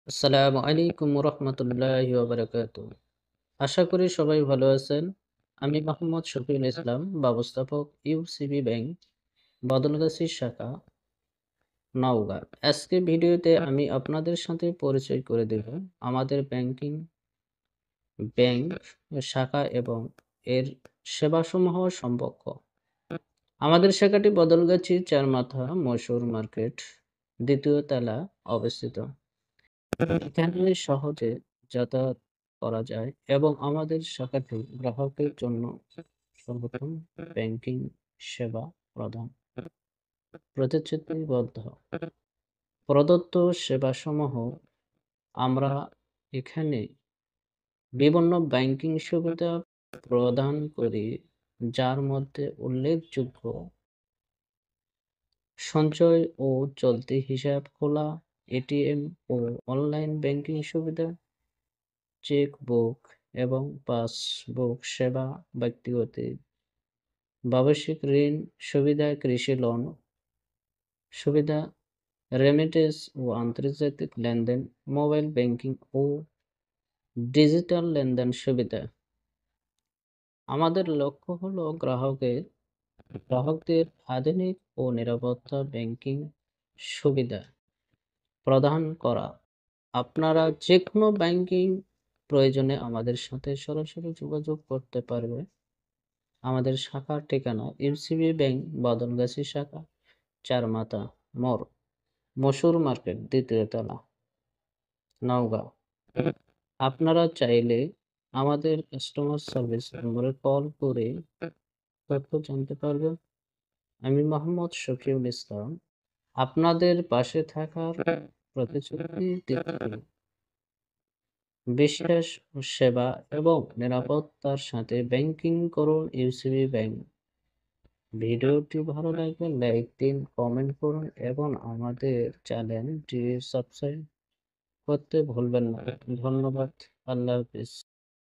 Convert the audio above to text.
আসসালামু আলাইকুম রহমতুল্লাহি ওয়া আশা করি সবাই ভালো আছেন। আমি মোহাম্মদ শফিউল ইসলাম, ব্যবস্থাপক ইউসিবি ব্যাংক, বদলগাছী শাখা, নওগাঁ। আজকে ভিডিওতে আমি আপনাদের সাথে পরিচয় করে দেব আমাদের ব্যাংক শাখা এবং এর সেবাসমূহ সম্পর্ক। আমাদের শাখাটি বদলগাছী চারমাথা মসুর মার্কেট, দ্বিতীয় তলা অবস্থিত। এখানে সহজে যাতায়াত করা যায় এবং আমাদের শাখাটি গ্রাহকের জন্য সর্বোত্তম ব্যাংকিং সেবা প্রদান প্রতিশ্রুতিবদ্ধ। প্রদত্ত সেবাসমূহ আমরা এখানে বিভিন্ন ব্যাংকিং সুবিধা প্রদান করি, যার মধ্যে উল্লেখযোগ্য সঞ্চয় ও চলতি হিসাব খোলা, এটিএম ও অনলাইন ব্যাংকিং সুবিধা, চেকবুক এবং পাসবুক সেবা, ব্যক্তিগত ব্যবসায়িক ঋণ সুবিধা, কৃষি লোন সুবিধা, রেমিটেন্স ও আন্তর্জাতিক লেনদেন, মোবাইল ব্যাংকিং ও ডিজিটাল লেনদেন সুবিধা। আমাদের লক্ষ্য হলো গ্রাহকদের আধুনিক ও নিরাপত্তা ব্যাংকিং সুবিধা প্রদান করা। আপনারা যেকোনো ব্যাংকিং প্রয়োজনে আমাদের সাথে সরাসরি যোগাযোগ করতে পারবে। আমাদের শাখার ঠিকানা ইউসিবি ব্যাংক, বদলগাছী শাখা, চারমাথা মোড়, মসুর মার্কেট, দ্বিতীয় তলা, নওগাঁ। আপনারা চাইলে আমাদের কাস্টমার সার্ভিস নম্বরে কল করে তথ্য জানতে পারবেন। আমি মোহাম্মদ শফিউল ইসলাম, আপনাদের পাশে থাকার প্রতিশ্রুতি দিচ্ছি। বিশ্বাস ও সেবা এবং নিরাপত্তার সাথে ব্যাংকিং করুন ইউসিবি ব্যাংক। ভিডিওটি ভালো লাগলে লাইক দিন, কমেন্ট করুন এবং আমাদের চ্যানেলটি সাবস্ক্রাইব করতে ভুলবেন না। ধন্যবাদ। আল্লাহ হাফিজ।